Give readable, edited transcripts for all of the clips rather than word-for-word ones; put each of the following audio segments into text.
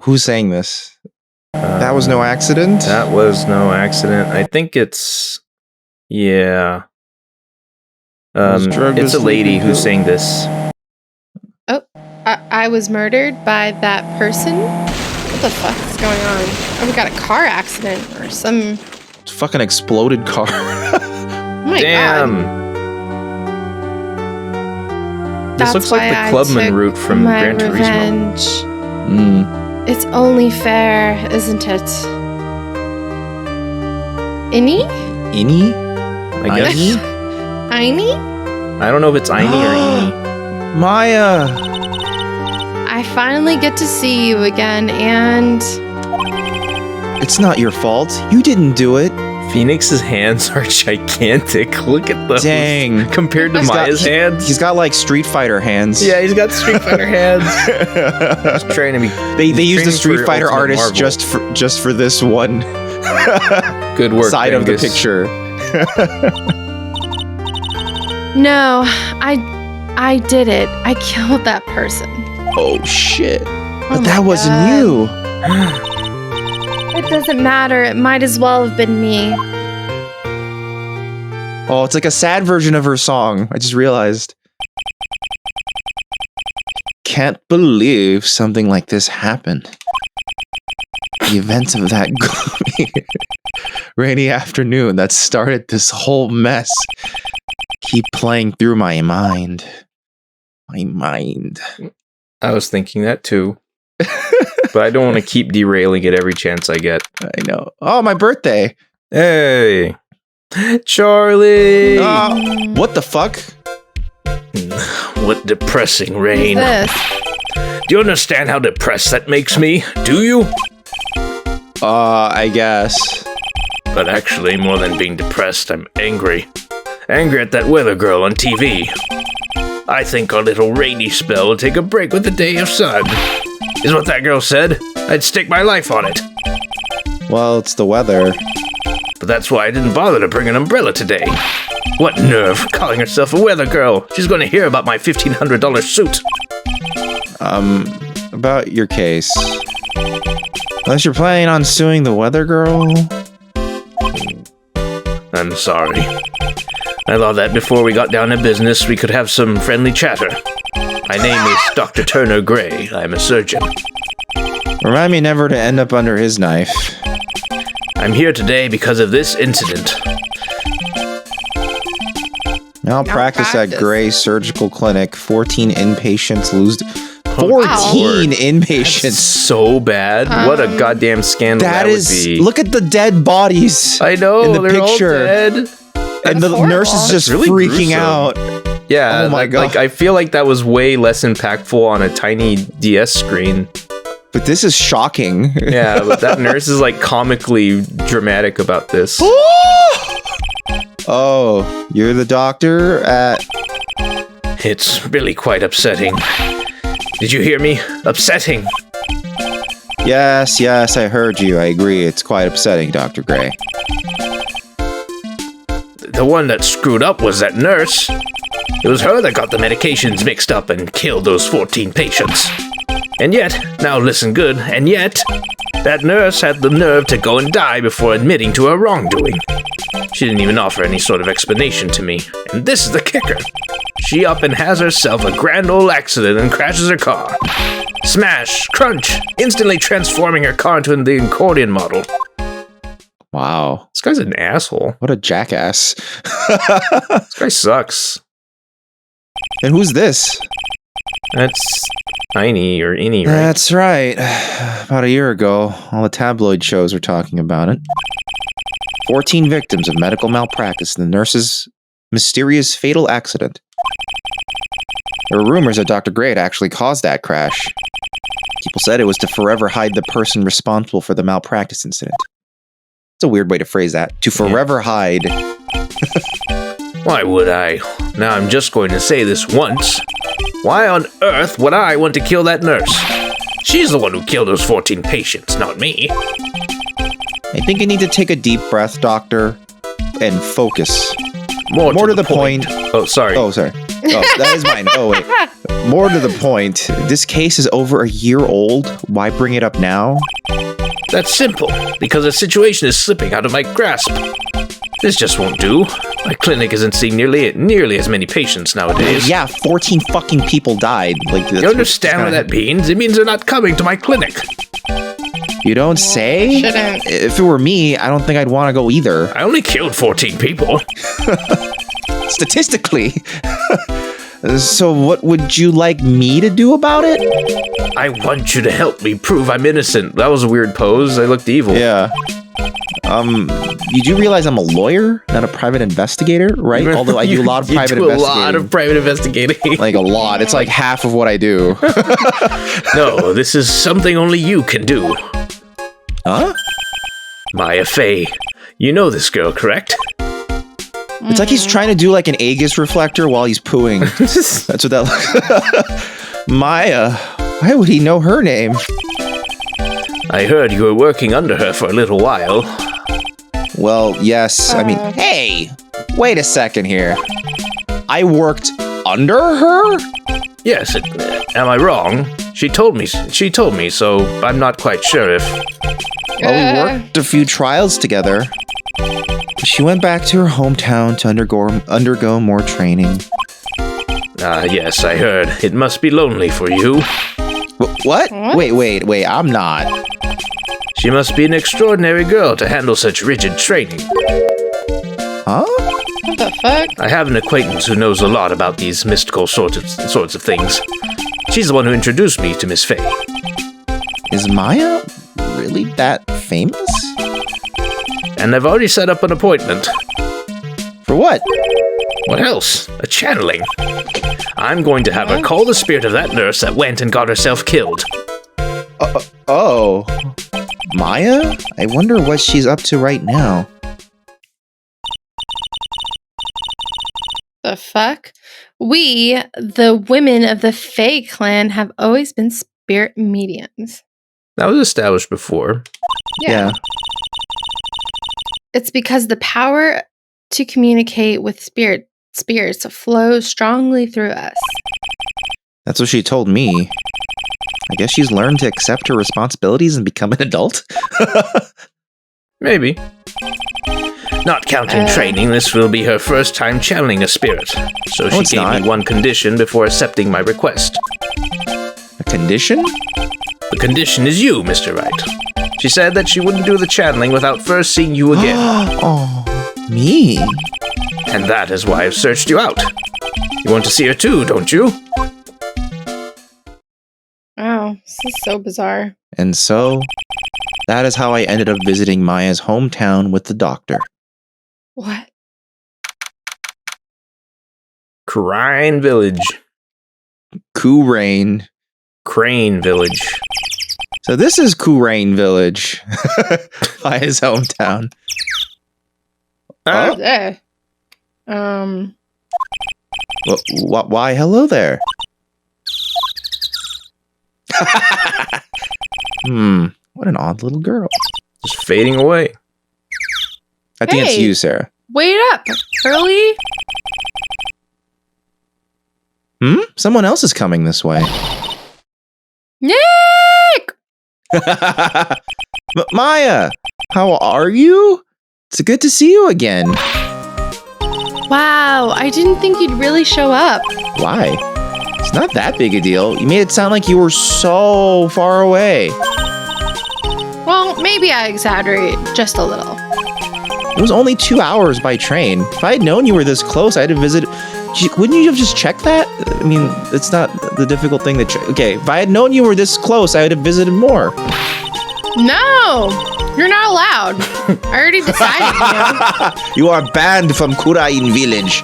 Who's saying this? That was no accident? That was no accident. I think it's... Yeah. It's a lady who's saying this. Oh, I was murdered by that person? What the fuck is going on? Oh, we got a car accident or some... Fucking exploded car. Oh my Damn. God. This looks like the Clubman route from Gran Turismo. It's only fair, isn't it? Innie? Innie? I guess. Innie? I don't know if it's Innie or Innie. Maya! I finally get to see you again, and... It's not your fault. You didn't do it. Phoenix's hands are gigantic. Look at those. Dang. Compared to Maya's hands. He's got like Street Fighter hands. Yeah, he's got Street Fighter hands. He's trying to be. They used the Street Fighter artist just for this one. Good work, side Angus. of the picture. No, I did it. I killed that person. Oh shit! Oh But my that wasn't God. you. It doesn't matter. It might as well have been me. Oh, it's like a sad version of her song. I just realized. Can't believe something like this happened. The events of that gloomy, rainy afternoon that started this whole mess keep playing through my mind. My mind. I was thinking that too. But I don't want to keep derailing it every chance I get. I know. Oh, my birthday. Hey, Charlie. What the fuck? What depressing rain. This. Do you understand how depressed that makes me? Do you? I guess. But actually, more than being depressed, I'm angry. Angry at that weather girl on TV. I think our little rainy spell will take a break with a day of sun. Is what that girl said. I'd stake my life on it. Well, it's the weather. But that's why I didn't bother to bring an umbrella today. What nerve, calling herself a weather girl. She's going to hear about my $1,500 suit. About your case. Unless you're planning on suing the weather girl? I'm sorry. I thought that before we got down to business, we could have some friendly chatter. My name is Dr. Turner Gray. I'm a surgeon. Remind me never to end up under his knife. I'm here today because of this incident. Malpractice at Gray Surgical Clinic. 14 inpatients lose... 14 Lord. inpatients. That's so bad. What a goddamn scandal that would be. Look at the dead bodies. I know, in the they're picture. all dead. And the nurse is just really freaking gruesome. out. Yeah, oh my God. Like, I feel like that was way less impactful on a tiny DS screen. But this is shocking. Yeah, but that nurse is like comically dramatic about this. Oh, you're the doctor at... It's really quite upsetting. Did you hear me? Upsetting. Yes, I heard you. I agree. It's quite upsetting, Dr. Gray. The one that screwed up was that nurse. It was her that got the medications mixed up and killed those 14 patients. And yet, now listen good, and yet, that nurse had the nerve to go and die before admitting to her wrongdoing. She didn't even offer any sort of explanation to me. And this is the kicker. She up and has herself a grand old accident and crashes her car. Smash, crunch, instantly transforming her car into the accordion model. Wow. This guy's an asshole. What a jackass. This guy sucks. And who's this? That's Innie, right? That's right. About a year ago, all the tabloid shows were talking about it. 14 victims of medical malpractice in the nurse's mysterious fatal accident. There were rumors that Dr. Gray had actually caused that crash. People said it was to forever hide the person responsible for the malpractice incident. It's a weird way to phrase that. To forever hide. Why would I? Now I'm just going to say this once. Why on earth would I want to kill that nurse? She's the one who killed those 14 patients, not me. I think you need to take a deep breath, Doctor, and focus. More to the point. Oh, sorry. Oh, sorry. Oh, that is mine. Oh, wait. More to the point. This case is over a year old. Why bring it up now? That's simple, because the situation is slipping out of my grasp. This just won't do. My clinic isn't seeing nearly as many patients nowadays. Yeah, 14 fucking people died. Like, You understand what that means? It means they're not coming to my clinic. You don't say? Shouldn't. If it were me, I don't think I'd want to go either. I only killed 14 people. Statistically. So what would you like me to do about it? I want you to help me prove I'm innocent. That was a weird pose. I looked evil. Yeah. You do realize I'm a lawyer, not a private investigator, right? Although I do a lot of private investigating. a lot of private investigating. Like a lot. It's like half of what I do. No, this is something only you can do. Huh? Maya Fey. You know this girl, correct? It's like he's trying to do like an Aegis reflector while he's pooing. That's what that Maya. Why would he know her name? I heard you were working under her for a little while. Well, yes. I mean, hey, wait a second here. I worked under her? Yes, am I wrong? She told me, so I'm not quite sure if... Well, we worked a few trials together. She went back to her hometown to undergo more training. Yes, I heard. It must be lonely for you. What? Wait, I'm not. She must be an extraordinary girl to handle such rigid training. Huh? What the fuck? I have an acquaintance who knows a lot about these mystical sorts of things. She's the one who introduced me to Miss Fey. Is Maya really that famous? And I've already set up an appointment. For what? What else? A channeling. I'm going to have her call the spirit of that nurse that went and got herself killed. Oh. Maya? I wonder what she's up to right now. The fuck? We, the women of the Fey clan, have always been spirit mediums. That was established before. Yeah. It's because the power to communicate with spirits flows strongly through us. That's what she told me. I guess she's learned to accept her responsibilities and become an adult? Maybe. Not counting training, this will be her first time channeling a spirit. So she gave me one condition before accepting my request. A condition? The condition is you, Mr. Wright. She said that she wouldn't do the channeling without first seeing you again. Oh, me? And that is why I've searched you out. You want to see her too, don't you? Wow, this is so bizarre. And so, that is how I ended up visiting Maya's hometown with the doctor. What? Crane Village. Kurain. Crane Village. So this is Kurain Village. Maya's hometown. Yeah. Why, hello there. What an odd little girl. Just fading away. I think it's Hey. you, Sarah. Wait up, Curly. Someone else is coming this way. Nick! Maya, how are you? It's good to see you again. Wow, I didn't think you'd really show up. Why? It's not that big a deal. You made it sound like you were so far away. Well, maybe I exaggerate just a little. It was only 2 hours by train. If I had known you were this close, I'd have visited. Wouldn't you have just checked that? I mean, it's not the difficult thing to check. Okay, if I had known you were this close, I would have visited more. No, you're not allowed. I already decided, You are banned from Kurain Village.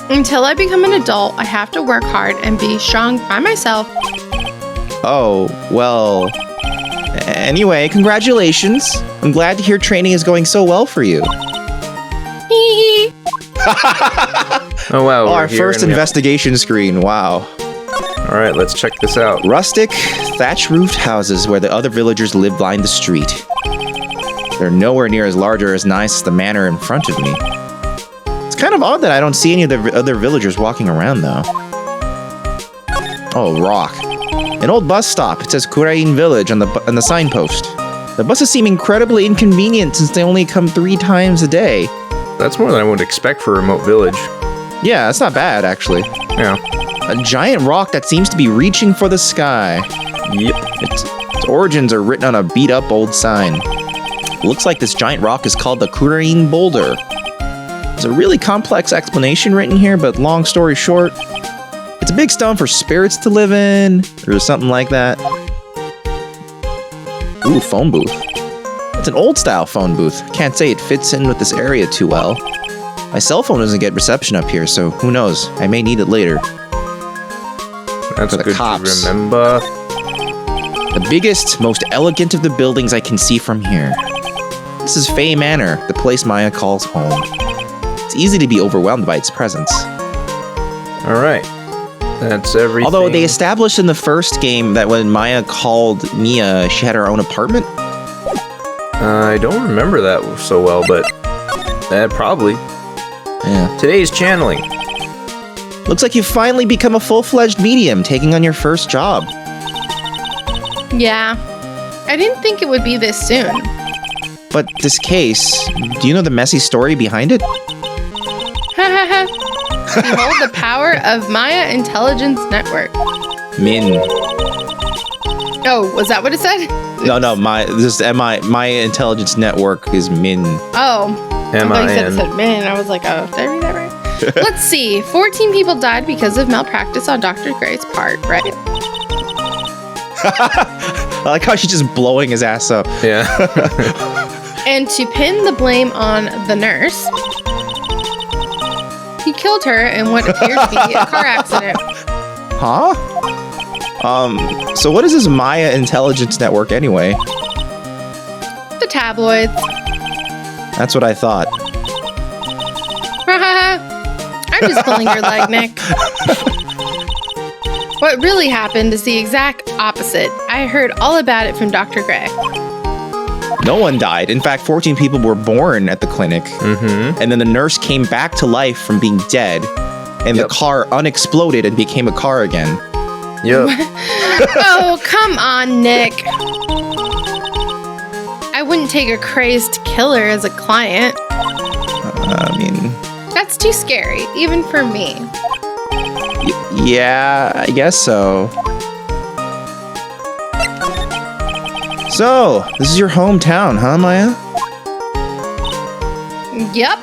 Until I become an adult, I have to work hard and be strong by myself. Oh, well. Anyway, congratulations. I'm glad to hear training is going so well for you. Hee hee. Oh, wow. Our first investigation screen. Wow. All right, let's check this out. Rustic, thatch-roofed houses where the other villagers live line the street. They're nowhere near as large or as nice as the manor in front of me. It's kind of odd that I don't see any of the other villagers walking around, though. Oh, rock. An old bus stop. It says Kurain Village on the signpost. The buses seem incredibly inconvenient since they only come 3 times a day. That's more than I would expect for a remote village. Yeah, that's not bad, actually. Yeah. A giant rock that seems to be reaching for the sky. Yep. Its origins are written on a beat-up old sign. Looks like this giant rock is called the Kurain Boulder. There's a really complex explanation written here, but long story short, it's a big stone for spirits to live in, or something like that. Ooh, phone booth. It's an old-style phone booth. Can't say it fits in with this area too well. My cell phone doesn't get reception up here, so who knows? I may need it later. That's the good cops. to remember. The biggest, most elegant of the buildings I can see from here. This is Fey Manor, the place Maya calls home. It's easy to be overwhelmed by its presence. Alright. That's everything. Although they established in the first game that when Maya called Mia, she had her own apartment. I don't remember that so well, but probably. Yeah. Today's channeling. Looks like you've finally become a full-fledged medium, taking on your first job. Yeah. I didn't think it would be this soon. But this case, do you know the messy story behind it? Behold the power of Maya Intelligence Network. Min. Oh, was that what it said? No, my Intelligence Network is Min. Oh. I thought you said it said Min. I was like, oh, did I read that right? Let's see. 14 people died because of malpractice on Dr. Gray's part, right? I like how she's just blowing his ass up. Yeah. And to pin the blame on the nurse, he killed her in what appears to be a car accident. Huh? So what is this Maya Intelligence Network anyway? The tabloids. That's what I thought. I'm just pulling your leg, Nick. What really happened is the exact opposite. I heard all about it from Dr. Gray. No one died. In fact, 14 people were born at the clinic. Mm-hmm. And then the nurse came back to life from being dead. And the car unexploded and became a car again. Yep. Oh, come on, Nick. I wouldn't take a crazed killer as a client. I mean... That's too scary, even for me. Yeah, I guess so. So, this is your hometown, huh, Maya? Yep.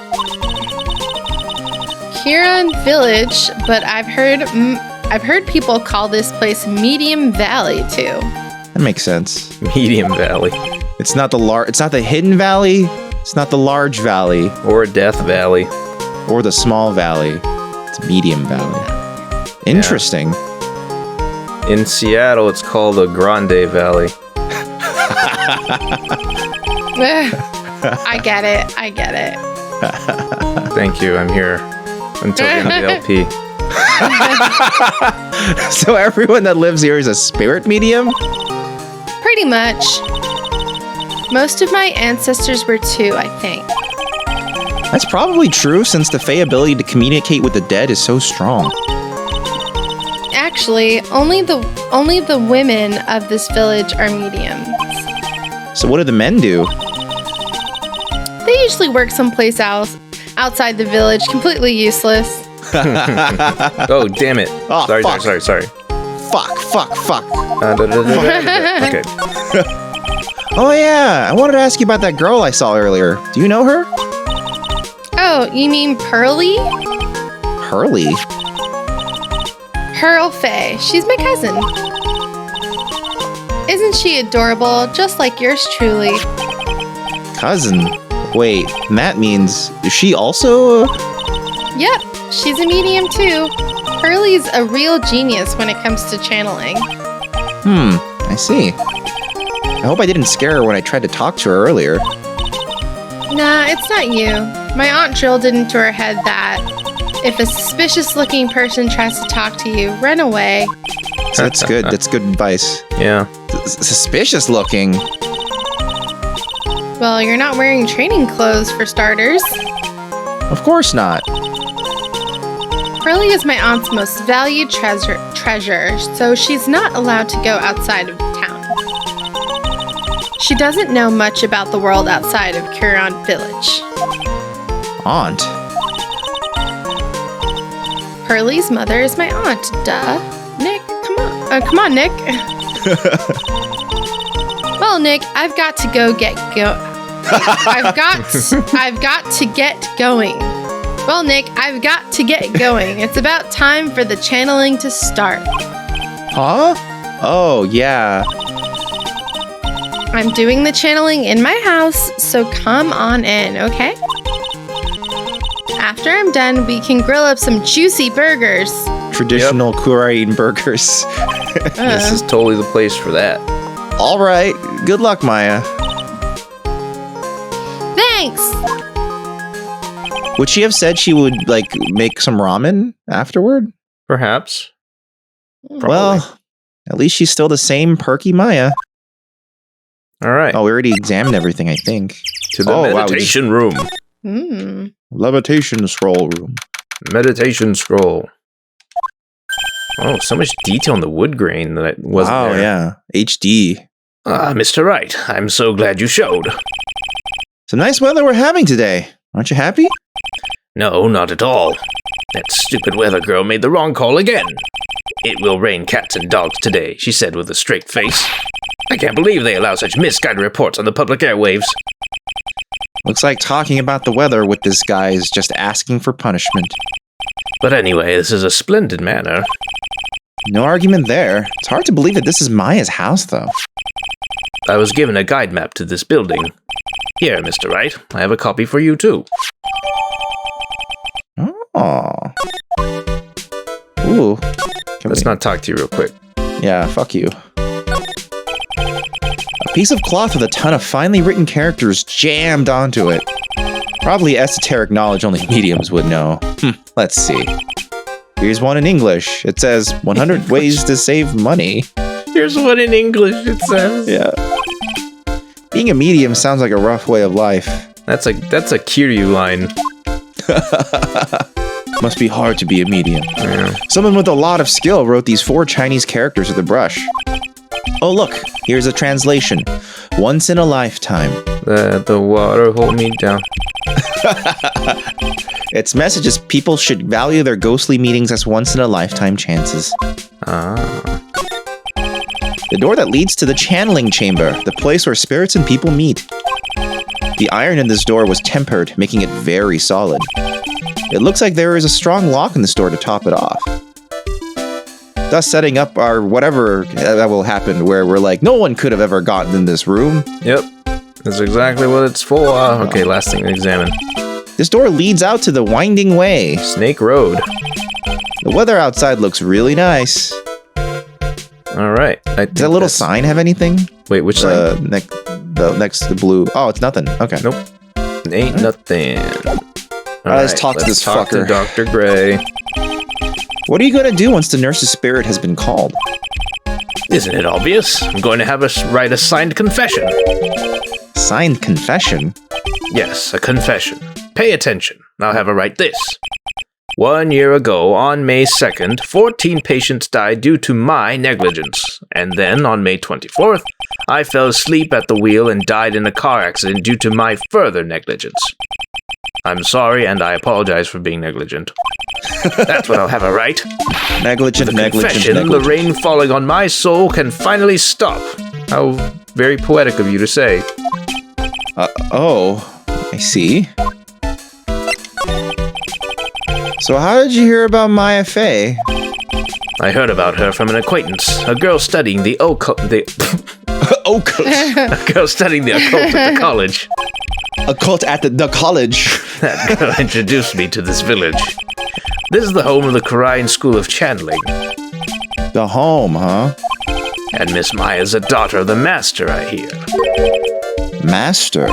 Huron Village, but I've heard people call this place Medium Valley too. That makes sense. Medium Valley. It's not the hidden valley. It's not the large valley. Or Death Valley. Or the small valley. It's Medium Valley. Interesting. In Seattle, it's called the Grande Valley. I get it. Thank you, I'm here until the end of the LP. So everyone that lives here is a spirit medium? Pretty much. Most of my ancestors were too, I think. That's probably true since the Fey ability to communicate with the dead is so strong. Actually, only the women of this village are mediums. So what do the men do? They usually work someplace else, outside the village, completely useless. Oh, damn it. Oh, sorry. fuck. Okay. Oh yeah, I wanted to ask you about that girl I saw earlier. Do you know her? Oh, you mean Pearly? Pearly? Pearl Fey. She's my cousin. Isn't she adorable, just like yours truly? Cousin? Wait, that means, is she also... Yep, she's a medium too. Pearly's a real genius when it comes to channeling. I see. I hope I didn't scare her when I tried to talk to her earlier. Nah, it's not you. My aunt drilled it into her head that if a suspicious-looking person tries to talk to you, run away. So that's good. That's good advice. Yeah. Suspicious looking. Well, you're not wearing training clothes for starters. Of course not. Pearlie is my aunt's most valued treasure, so she's not allowed to go outside of town. She doesn't know much about the world outside of Curon Village. Aunt? Pearlie's mother is my aunt, duh. Nick, come on. Come on, Nick. Well, Nick, I've got to go I've got to get going. Well, Nick, I've got to get going. It's about time for the channeling to start. Huh? Oh, yeah. I'm doing the channeling in my house, so come on in, okay? After I'm done, we can grill up some juicy burgers. Traditional Korean burgers. This is totally the place for that. All right. Good luck, Maya. Thanks! Would she have said she would, like, make some ramen afterward? Perhaps. Probably. Well, at least she's still the same perky Maya. All right. Oh, we already examined everything, I think. To the meditation room. Levitation scroll room. Meditation scroll. Oh, so much detail on the wood grain that wasn't there. Oh, yeah. HD. Ah, Mr. Wright, I'm so glad you showed. Some nice weather we're having today. Aren't you happy? No, not at all. That stupid weather girl made the wrong call again. It will rain cats and dogs today, she said with a straight face. I can't believe they allow such misguided reports on the public airwaves. Looks like talking about the weather with this guy is just asking for punishment. But anyway, this is a splendid manor. No argument there. It's hard to believe that this is Maya's house, though. I was given a guide map to this building. Here, Mr. Wright, I have a copy for you too. Oh. Ooh. Let's not talk to you real quick. Yeah, fuck you. A piece of cloth with a ton of finely written characters jammed onto it. Probably esoteric knowledge only mediums would know. Let's see. Here's one in English. It says 100 ways to save money. Here's one in English, it says. Yeah. Being a medium sounds like a rough way of life. That's a Kiryu line. Must be hard to be a medium. Yeah. Someone with a lot of skill wrote these 4 Chinese characters with a brush. Oh look, here's a translation. Once in a lifetime. The water hold me down. Its message is people should value their ghostly meetings as once in a lifetime chances. Ah. The door that leads to the channeling chamber, the place where spirits and people meet. The iron in this door was tempered, making it very solid. It looks like there is a strong lock in this door to top it off. Thus setting up our whatever that will happen where we're like, no one could have ever gotten in this room. Yep. That's exactly what it's for. Okay, last thing to examine. This door leads out to the winding way. Snake Road. The weather outside looks really nice. Alright. Does that little sign have anything? Wait, which sign? The next to the blue. Oh, it's nothing. Okay. Nope. Ain't nothing. Let's talk to this fucker. To Dr. Gray. What are you going to do once the nurse's spirit has been called? Isn't it obvious? I'm going to have us write a signed confession. Signed confession? Yes, a confession. Pay attention. I'll have her write this. 1 year ago, on May 2nd, 14 patients died due to my negligence. And then, on May 24th, I fell asleep at the wheel and died in a car accident due to my further negligence. I'm sorry, and I apologize for being negligent. That's what I'll have her write. Negligent. The rain falling on my soul can finally stop. How very poetic of you to say. Oh, I see. So how did you hear about Maya Fey? I heard about her from an acquaintance, a girl studying the occult. Occult. A girl studying the occult at the college. Occult at the college. That girl introduced me to this village. This is the home of the Korean School of Channeling. The home, huh? And Miss Maya's a daughter of the master, I hear. Master?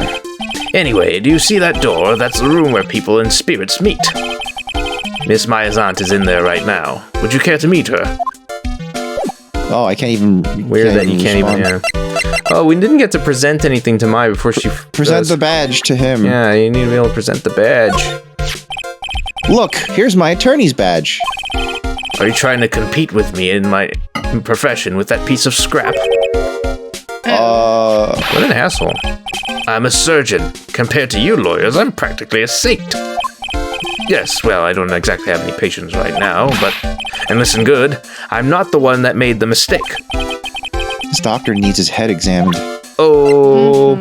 Anyway, do you see that door? That's the room where people and spirits meet. Miss Maya's aunt is in there right now. Would you care to meet her? Oh, I can't even... Weird that you can't even... Yeah. Oh, we didn't get to present anything to Maya before she... Present the badge to him. Yeah, you need to be able to present the badge. Look, here's my attorney's badge. Are you trying to compete with me in my profession with that piece of scrap? What an asshole. I'm a surgeon. Compared to you lawyers, I'm practically a saint. Yes, well, I don't exactly have any patients right now, but... And listen good, I'm not the one that made the mistake. This doctor needs his head examined. Oh...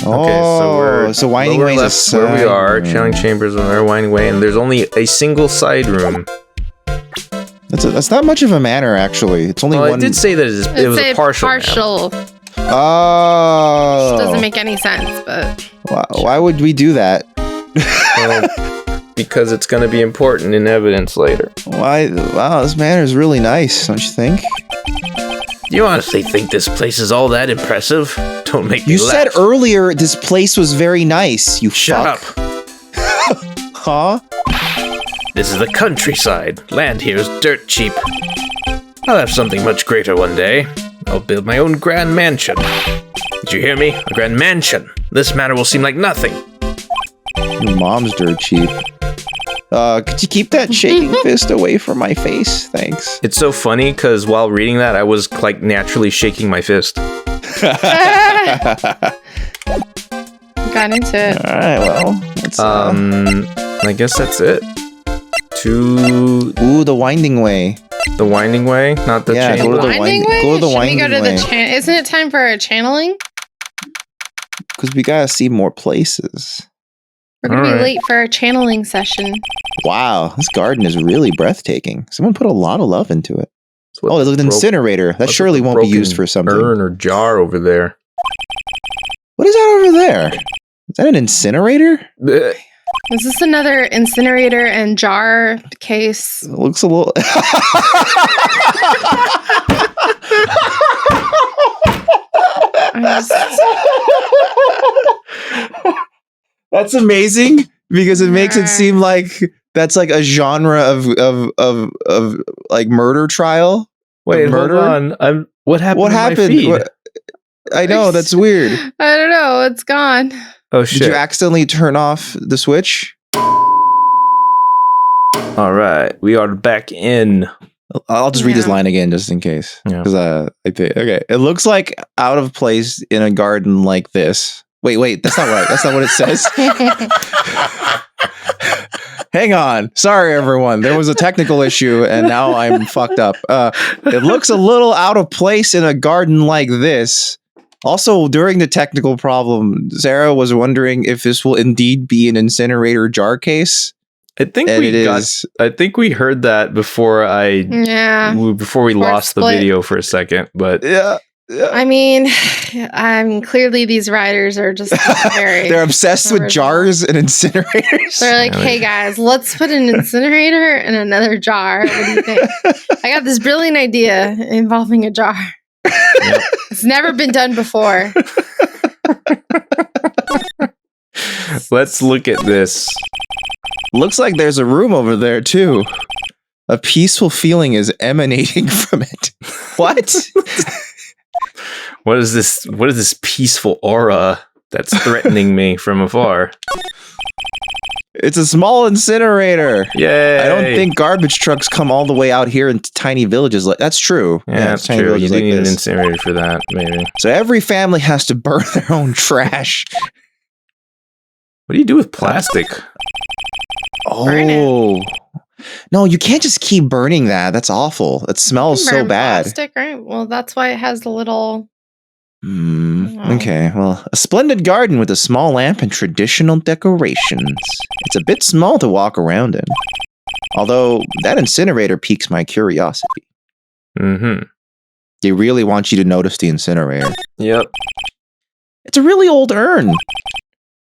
Okay, so Winding Way is where we are. Channeling chambers on our Winding Way, and there's only a single side room. That's not much of a manor, actually. It's only one. I did say that it was a partial. Oh, doesn't make any sense, but why would we do that? Well, because it's going to be important in evidence later. Why? Wow, this manor is really nice, don't you think? You honestly think this place is all that impressive? Don't make me laugh. You said earlier this place was very nice, you Shut fuck. up. Huh? This is the countryside. Land here is dirt cheap. I'll have something much greater one day. I'll build my own grand mansion. Did you hear me? A grand mansion. This manor will seem like nothing. Your mom's dirt cheap. Could you keep that shaking fist away from my face? Thanks. It's so funny because while reading that, I was like naturally shaking my fist. Got into it. All right, well, let's, I guess that's it. Ooh, the Winding Way. The Winding Way, not the yeah, channel. Go to the Winding Way. Go to the Winding Way. Isn't it time for a channeling? Because we gotta see more places. We're gonna be late for our channeling session. Wow, this garden is really breathtaking. Someone put a lot of love into it. Oh, there's an incinerator. That surely won't be used for something. Urn or jar over there. What is that over there? Is that an incinerator? Is this another incinerator and jar case? It looks a little... That's amazing because it makes it seem like that's like a genre of like murder trial. Wait, murder? Hold on. What happened? What happened? I know, that's weird. I don't know. It's gone. Oh shit! Did you accidentally turn off the switch? All right, we are back in. I'll just read this line again just in case. Because I think it looks like out of place in a garden like this. Wait, that's not right. That's not what it says. Hang on. Sorry, everyone. There was a technical issue, and now I'm fucked up. It looks a little out of place in a garden like this. Also, during the technical problem, Sarah was wondering if this will indeed be an Incinerator Jar Case. I think we heard that before we lost the video for a second, but yeah. I mean, clearly these writers are just very... They're obsessed with jars and incinerators. They're like, hey guys, let's put an incinerator in another jar. What do you think? I got this brilliant idea involving a jar. Yep. It's never been done before. Let's look at this. Looks like there's a room over there too. A peaceful feeling is emanating from it. What? What is this? What is this peaceful aura that's threatening me from afar? It's a small incinerator. Yeah. I don't think garbage trucks come all the way out here into tiny villages. That's true. Yeah, that's true. You do need an incinerator for that, maybe. So every family has to burn their own trash. What do you do with plastic? Oh. No, you can't just keep burning that. That's awful. It smells so bad. Plastic, right? Well, that's why it has the little... Okay, well, a splendid garden with a small lamp and traditional decorations. It's a bit small to walk around in. Although, that incinerator piques my curiosity. Mm-hmm. They really want you to notice the incinerator. Yep. It's a really old urn.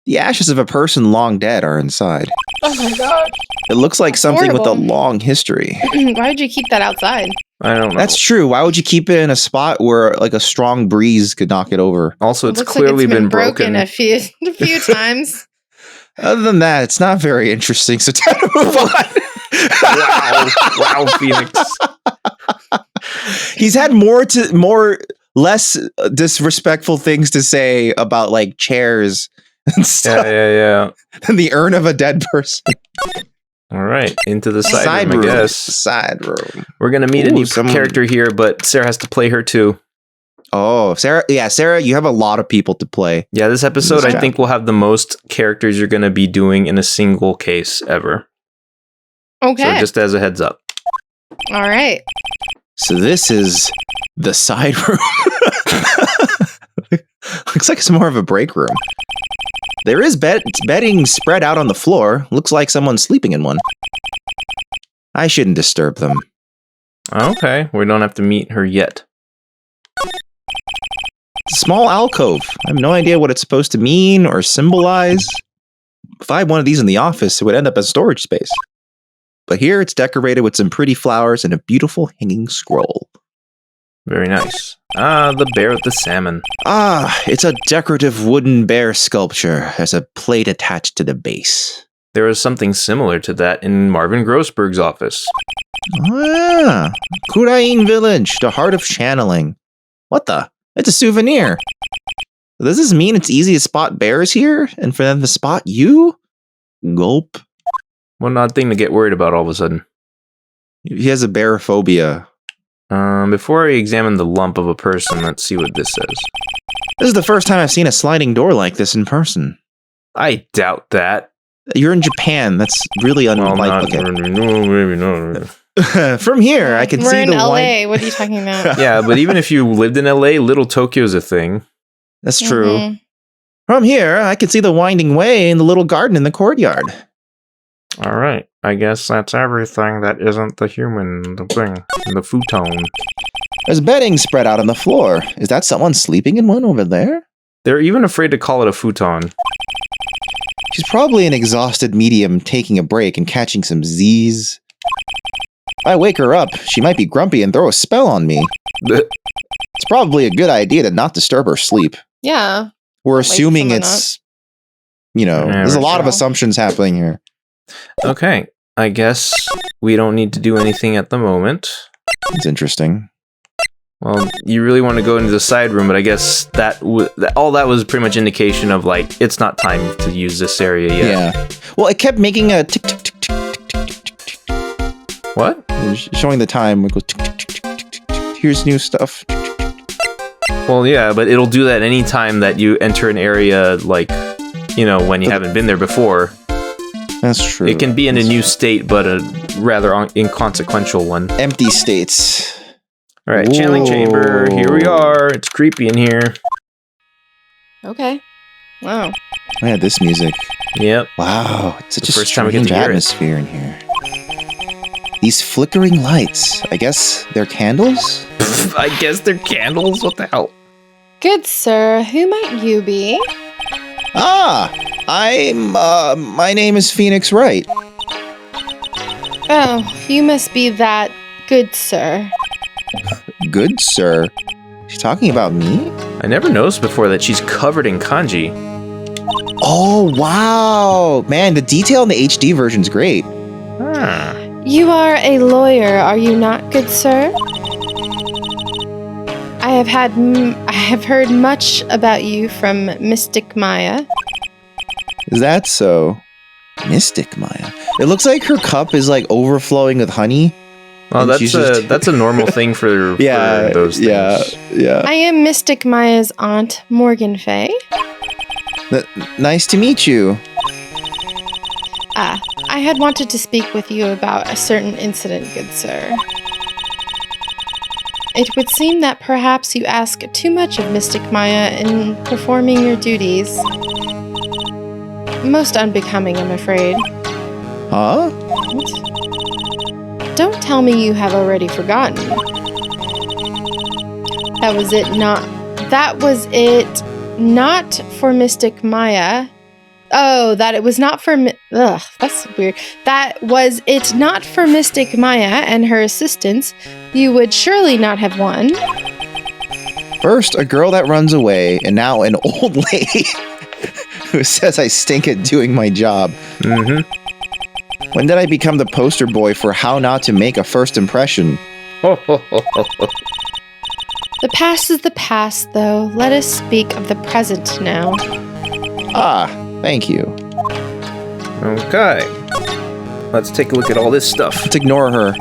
The ashes of a person long dead are inside. Oh my god. It looks like something with a long history. Why would you keep that outside? I don't know. That's true. Why would you keep it in a spot where like a strong breeze could knock it over? Also, it's clearly like been broken a few times. Other than that, it's not very interesting. So time to move on. Wow, Phoenix. He's had less disrespectful things to say about like chairs and stuff. Yeah. And the urn of a dead person. All right, into the side room, I guess. Side room. We're going to meet a new character here, but Sarah has to play her too. Oh, Sarah. Yeah, Sarah, you have a lot of people to play. Yeah, this episode, I think, will have the most characters you're going to be doing in a single case ever. Okay. So just as a heads up. All right. So this is the side room. Looks like it's more of a break room. There is bedding spread out on the floor. Looks like someone's sleeping in one. I shouldn't disturb them. Okay, we don't have to meet her yet. Small alcove. I have no idea what it's supposed to mean or symbolize. If I had one of these in the office, it would end up as storage space. But here it's decorated with some pretty flowers and a beautiful hanging scroll. Very nice. Ah, the bear with the salmon. Ah, it's a decorative wooden bear sculpture. There's a plate attached to the base. There was something similar to that in Marvin Grossberg's office. Ah, Kurain Village, the heart of channeling. What the? It's a souvenir. Does this mean it's easy to spot bears here? And for them to spot you? Gulp. One odd thing to get worried about all of a sudden. He has a bear phobia. Before I examine the lump of a person, let's see what this says. This is the first time I've seen a sliding door like this in person. I doubt that. You're in Japan. That's really unlike. Maybe not. From here, I can see We're in the LA. What are you talking about? Yeah, but even if you lived in LA, Little Tokyo's a thing. That's true. From here, I can see the winding way and the little garden in the courtyard. All right. I guess that's everything that isn't the human, the thing, the futon. There's bedding spread out on the floor. Is that someone sleeping in one over there? They're even afraid to call it a futon. She's probably an exhausted medium taking a break and catching some Z's. If I wake her up, she might be grumpy and throw a spell on me. It's probably a good idea to not disturb her sleep. Yeah. We're assuming it's, there's a lot of assumptions happening here. Okay. I guess we don't need to do anything at the moment. It's interesting. Well, you really want to go into the side room, but I guess all that was pretty much indication of, like, it's not time to use this area yet. Yeah. Well, it kept making a tick, tick, tick, tick, tick, tick, tick, tick. What? Showing the time. It goes tick, tick, tick, tick, tick, tick. Here's new stuff. Well, yeah, but it'll do that any time that you enter an area, like, when you haven't been there before. That's true. It can be in a new state, but a rather inconsequential one. Empty states. All right, channeling chamber. Here we are. It's creepy in here. Okay. Wow. Yeah, this music. Yep. Wow, it's such a first time we get strange to hear atmosphere in here. These flickering lights. I guess they're candles? I guess they're candles. What the hell? Good sir, who might you be? My name is Phoenix Wright. Oh, you must be that good sir. Good sir? She's talking about me? I never noticed before that she's covered in kanji. Oh, wow. Man, the detail in the HD version's great. You are a lawyer, are you not, good sir? I have heard much about you from Mystic Maya. Is that so? Mystic Maya. It looks like her cup is like overflowing with honey. Oh, that's a normal thing for those things. Yeah. I am Mystic Maya's aunt, Morgan Fey. Nice to meet you. I had wanted to speak with you about a certain incident, good sir. It would seem that perhaps you ask too much of Mystic Maya in performing your duties. Most unbecoming, I'm afraid. Huh? Don't tell me you have already forgotten. That was it not for Mystic Maya. Oh, that it was not for that's weird. That was it not for Mystic Maya and her assistants, you would surely not have won. First, a girl that runs away, and now an old lady who says I stink at doing my job. Mm-hmm. When did I become the poster boy for how not to make a first impression? The past is the past, though. Let us speak of the present now. Ah, thank you. Okay. Let's take a look at all this stuff. Let's ignore her.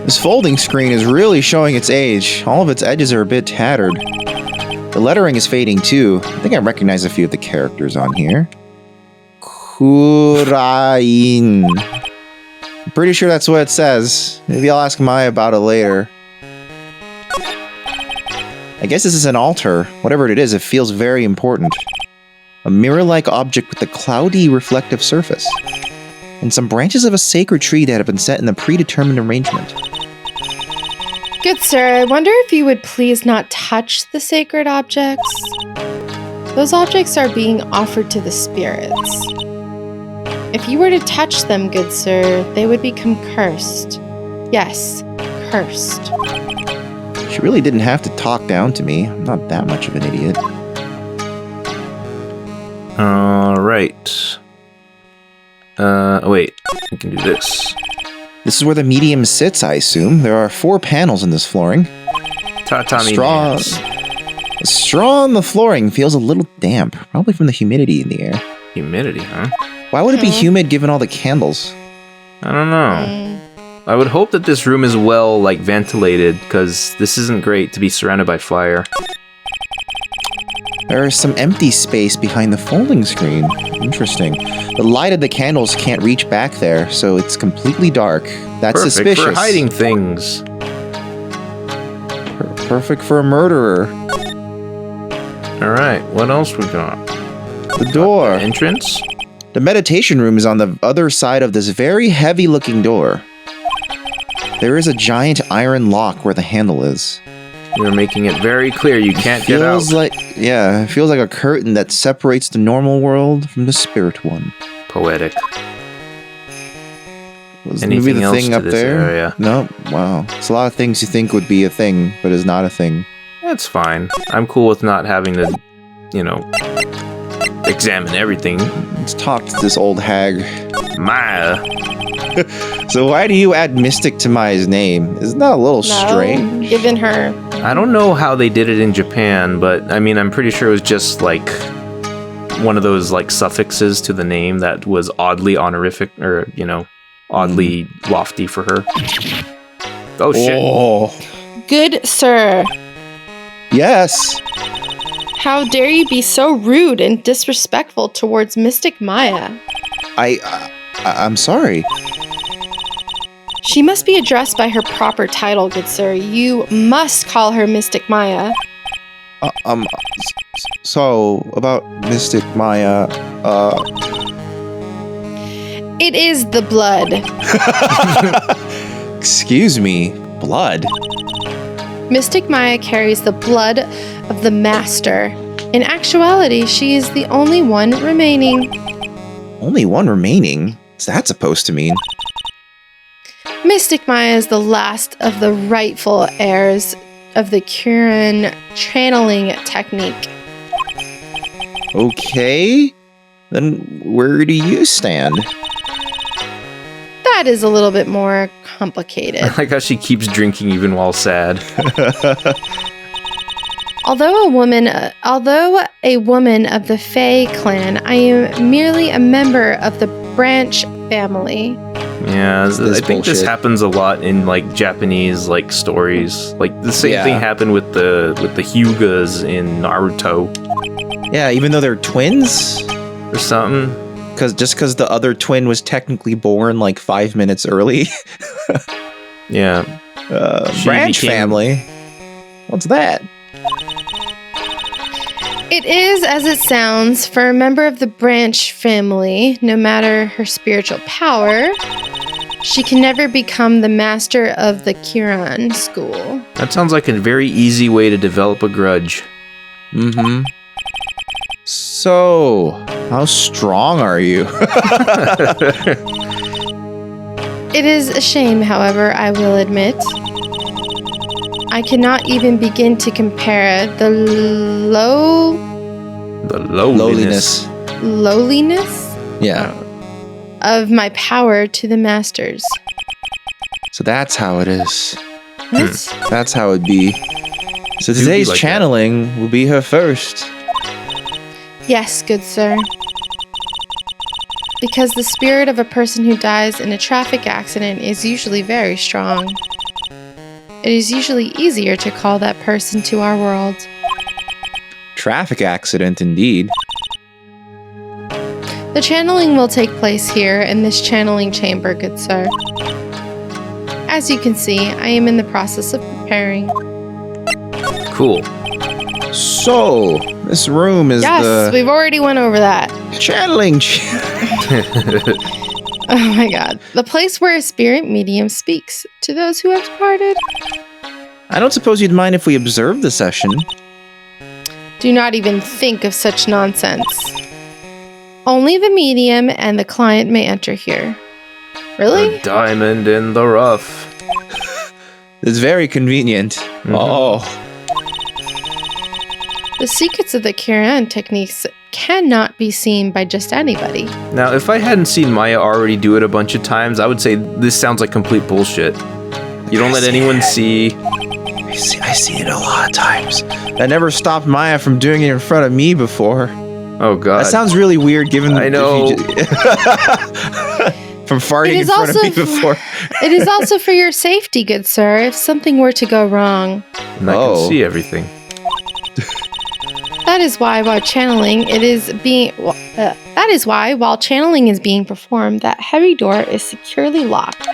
This folding screen is really showing its age. All of its edges are a bit tattered. The lettering is fading too. I think I recognize a few of the characters on here. Kurain. I'm pretty sure that's what it says. Maybe I'll ask Maya about it later. I guess this is an altar. Whatever it is, it feels very important. A mirror-like object with a cloudy, reflective surface. And some branches of a sacred tree that have been set in a predetermined arrangement. Good sir, I wonder if you would please not touch the sacred objects. Those objects are being offered to the spirits. If you were to touch them, good sir, they would become cursed. Yes, cursed. She really didn't have to talk down to me. I'm not that much of an idiot. Alright. Wait. We can do this. This is where the medium sits, I assume. There are 4 panels in this flooring. Tatami Straw. nails. The straw on the flooring feels a little damp, probably from the humidity in the air. Humidity, huh? Why would it be humid given all the candles? I don't know. I would hope that this room is well, ventilated, because this isn't great to be surrounded by fire. There is some empty space behind the folding screen. Interesting. The light of the candles can't reach back there, so it's completely dark. That's Perfect suspicious. for hiding things. Perfect for a murderer. Alright, what else we got? The door. Entrance? The meditation room is on the other side of this very heavy-looking door. There is a giant iron lock where the handle is. You're making it very clear you can't get out. It feels like a curtain that separates the normal world from the spirit one. Poetic. Was Anything maybe the else thing to up this there? area? No, wow. It's a lot of things you think would be a thing, but is not a thing. That's fine. I'm cool with not having to, examine everything. Let's talk to this old hag. Maya. So why do you add mystic to Maya's name? Isn't that a little strange? Given her. I don't know how they did it in Japan, but I'm pretty sure it was just one of those suffixes to the name that was oddly honorific or, oddly lofty for her. Oh shit. Oh. Good sir. Yes. How dare you be so rude and disrespectful towards Mystic Maya? I'm sorry. She must be addressed by her proper title, good sir. You must call her Mystic Maya. So, about Mystic Maya, It is the blood. Excuse me, blood? Mystic Maya carries the blood of the Master. In actuality, she is the only one remaining. Only one remaining? What's that supposed to mean? Mystic Maya is the last of the rightful heirs of the Kirin channeling technique. Okay. Then where do you stand? That is a little bit more complicated. I like how she keeps drinking even while sad. Although a woman of the Fey clan, I am merely a member of the Branch family. Yeah, I think this bullshit. happens a lot in Japanese stories. The same thing happened with the Hyugas in Naruto Yeah, even though they're twins? or something. Because the other twin was technically born 5 minutes early. Yeah. Branch became- family? What's that? It is as it sounds. For a member of the Branch family, no matter her spiritual power, she can never become the master of the Kirin school. That sounds like a very easy way to develop a grudge. Mm-hmm. So, how strong are you? It is a shame, however, I will admit. I cannot even begin to compare the lowliness. lowliness Yeah. of my power to the masters. So that's how it is. What? That's how it'd be. So Do be today's like that. channeling will be her first. Yes, good sir. Because the spirit of a person who dies in a traffic accident is usually very strong. It is usually easier to call that person to our world. Traffic accident, indeed. The channeling will take place here in this channeling chamber, good sir. As you can see, I am in the process of preparing. Cool. So, this room is Yes, we've already went over that. channeling. Oh my god. The place where a spirit medium speaks to those who have departed. I don't suppose you'd mind if we observed the session. Do not even think of such nonsense. Only the medium and the client may enter here. Really? A diamond in the rough. It's very convenient. Mhm. Oh. The secrets of the Kiran techniques cannot be seen by just anybody. Now, if I hadn't seen Maya already do it a bunch of times, I would say this sounds like complete bullshit. You don't let anyone see. I see it a lot of times. That never stopped Maya from doing it in front of me before. Oh god. That sounds really weird given I know. From farting in front of me before. It is also for your safety, good sir, if something were to go wrong. And I can see everything. That is why while channeling is being performed, that heavy door is securely locked.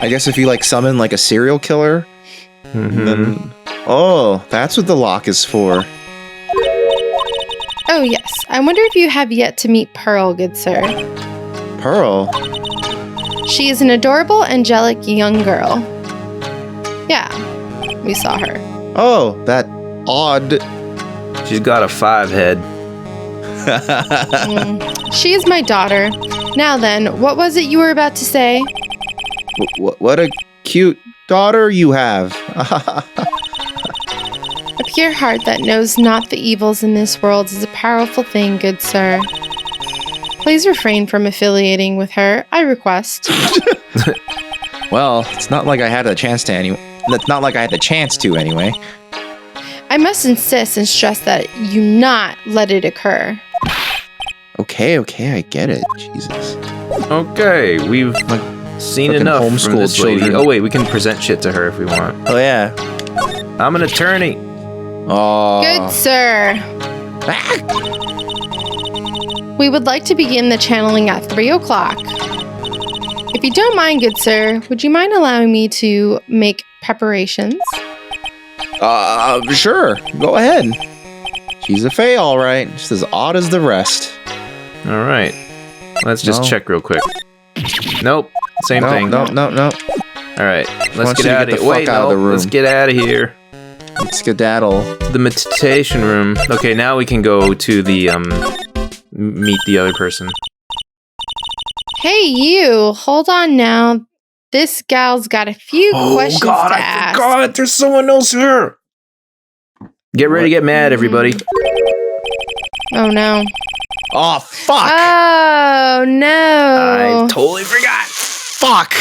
I guess if you summon a serial killer, then that's what the lock is for. Oh yes, I wonder if you have yet to meet Pearl, good sir. Pearl? She is an adorable, angelic young girl. Yeah, we saw her. Oh, that odd. She's got a 5 head. She is my daughter. Now then, what was it you were about to say? What a cute daughter you have. A pure heart that knows not the evils in this world is a powerful thing, good sir. Please refrain from affiliating with her, I request. Well, it's not like I had the chance to anyway. That's not like I had the chance to anyway. I must insist and stress that you not let it occur. Okay, I get it. Jesus. Okay, we've seen fucking enough from homeschooled this lady. children. Oh wait, we can present shit to her if we want. Oh yeah. I'm an attorney. Oh. Good sir. We would like to begin the channeling at 3 o'clock. If you don't mind, good sir, would you mind allowing me to make preparations? Sure. Go ahead. She's a Fey, all right. Just as odd as the rest. All right. Let's just No. check real quick. Nope. Same thing. No. All right. Let's want get you to out get of the here. fuck Wait, out of no. the room. Let's get out of here. Skedaddle. To the meditation room. Okay, now we can go to the meet the other person. Hey, you. Hold on now. This gal's got a few questions to ask. forgot. There's someone else here. Get ready to get mad, everybody. Oh, no. Oh, fuck! Oh, no. I totally forgot. Fuck!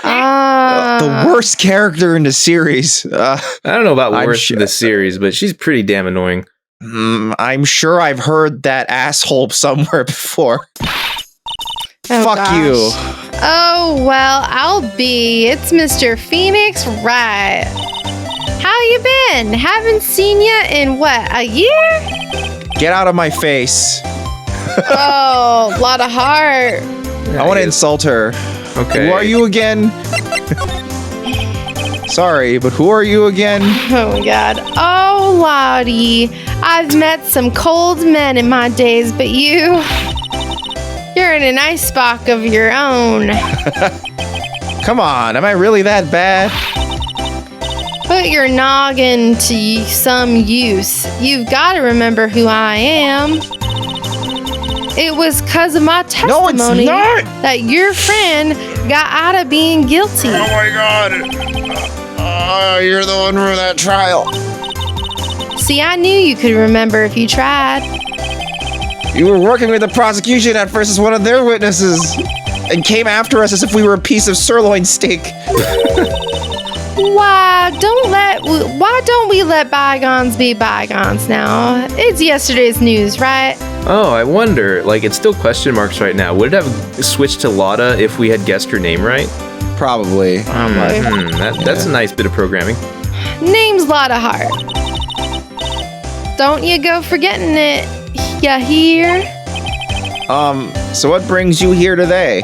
Ah. The worst character in the series. I don't know about I'm worst sure- in the series, but she's pretty damn annoying. I'm sure I've heard that asshole somewhere before. Oh, Fuck gosh. you. Oh, well, I'll be. It's Mr. Phoenix Wright. How you been? Haven't seen you in, what, a year? Get out of my face. Oh, lot of heart. I want to insult her. Okay. Who are you again? Sorry, but who are you again? Oh, my God. Oh, Lottie. I've met some cold men in my days, but you're in an icebox of your own. Come on, am I really that bad? Put your noggin to some use. You've got to remember who I am. It was because of my testimony No, it's not! that your friend got out of being guilty. Oh my god. You're the one for that trial. See, I knew you could remember if you tried. You were working with the prosecution at first as one of their witnesses and came after us as if we were a piece of sirloin steak. Why, don't let Why don't we let bygones be bygones now? It's yesterday's news, right? Oh, I wonder. Like, it's still question marks right now. Would it have switched to Lotta if we had guessed her name right? Probably. I'm like, that's a nice bit of programming. Name's Lotta Hart. Don't you go forgetting it, ya hear? So what brings you here today?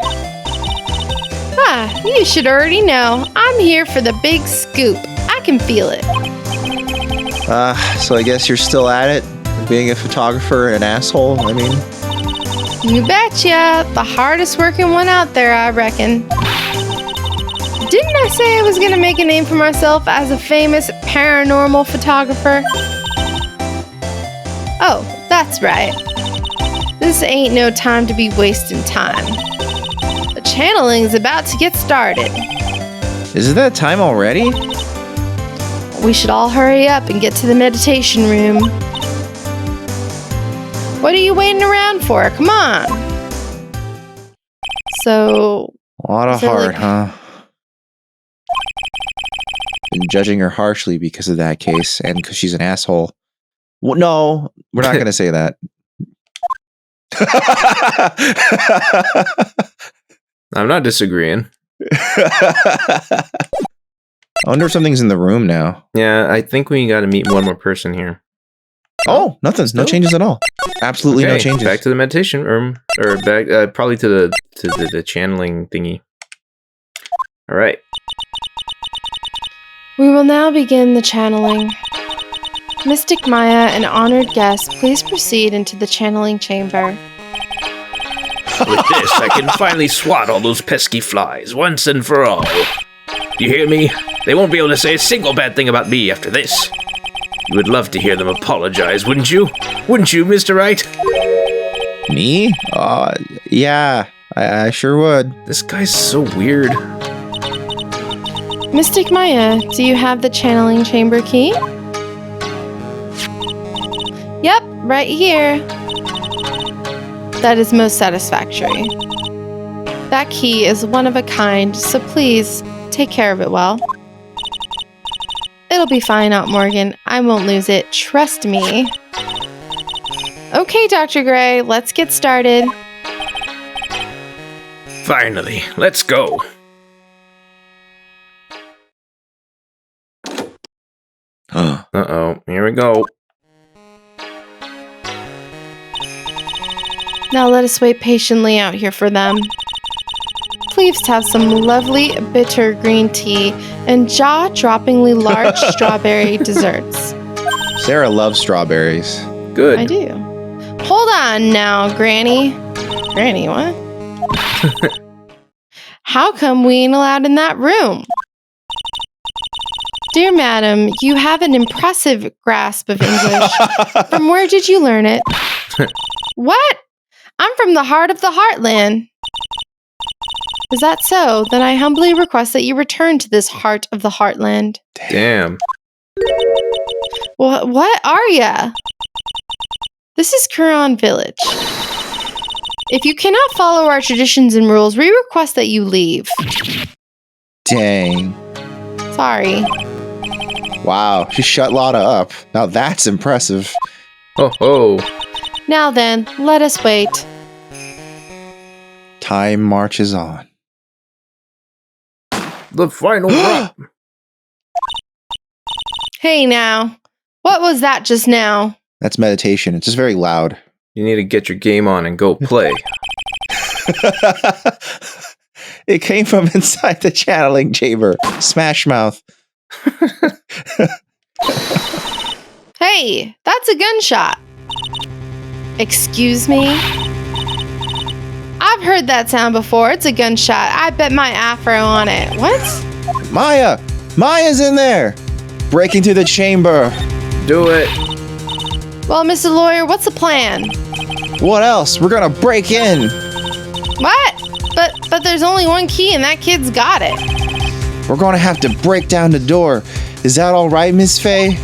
You should already know. I'm here for the big scoop. I can feel it. So I guess you're still at it? Being a photographer and an asshole, I mean? You betcha. The hardest working one out there, I reckon. Didn't I say I was gonna make a name for myself as a famous paranormal photographer? Oh, that's right. This ain't no time to be wasting time. The channeling's about to get started. Is it that time already? We should all hurry up and get to the meditation room. What are you waiting around for? Come on. So... A lot of is it heart, like- huh? Been judging her harshly because of that case, and because she's an asshole. Well, no, we're not going to say that. I'm not disagreeing. I wonder if something's in the room now. Yeah, I think we got to meet one more person here. Oh, nothing. No changes at all. Absolutely no Okay, changes. Back to the meditation room, or back probably to the channeling thingy. All right. We will now begin the channeling. Mystic Maya and honored guests, please proceed into the channeling chamber. With this, I can finally swat all those pesky flies once and for all. You hear me? They won't be able to say a single bad thing about me after this. You would love to hear them apologize, wouldn't you? Wouldn't you, Mr. Wright? Me? Yeah, I sure would. This guy's so weird. Mystic Maya, do you have the channeling chamber key? Yep, right here. That is most satisfactory. That key is one of a kind, so please take care of it well. It'll be fine, Aunt Morgan. I won't lose it. Trust me. Okay, Dr. Gray, let's get started. Finally, let's go. Uh-oh, here we go. Now let us wait patiently out here for them. Please have some lovely bitter green tea and jaw-droppingly large strawberry desserts. Sarah loves strawberries. Good. I do. Hold on now, Granny. Granny, what? How come we ain't allowed in that room? Dear madam, you have an impressive grasp of English. From where did you learn it? What? I'm from the heart of the heartland. Is that so? Then I humbly request that you return to this heart of the heartland. Damn. What are ya? This is Kuron Village. If you cannot follow our traditions and rules, we request that you leave. Dang. Sorry. Wow, she shut Lotta up. Now that's impressive. Ho ho. Now then, let us wait. Time marches on. The final drop. Hey now. What was that just now? That's meditation. It's just very loud. You need to get your game on and go play. It came from inside the channeling chamber. Smash mouth. Hey, that's a gunshot. Excuse me? I've heard that sound before. It's a gunshot. I bet my afro on it. What? Maya! Maya's in there! Breaking through the chamber. Do it. Well, Mr. Lawyer, what's the plan? What else? We're gonna break in. What? But there's only one key and that kid's got it. We're gonna have to break down the door. Is that all right, Miss Fey?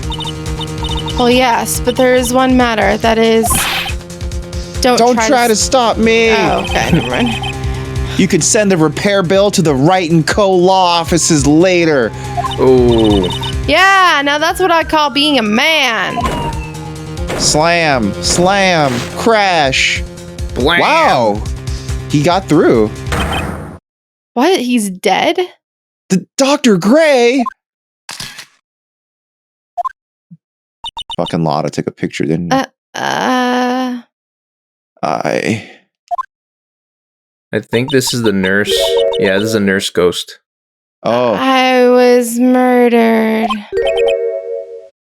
Well, yes, but there is one matter. That is... Don't try to stop me. Oh, okay, never mind. You could send the repair bill to the Wright & Co. law offices later. Oh. Yeah, now that's what I call being a man. Slam, slam, crash. Blam. Wow. He got through. What? He's dead? Dr. Gray. Fucking Lotta took a picture, didn't he? I think this is the nurse. Yeah, this is a nurse ghost. Oh. I was murdered.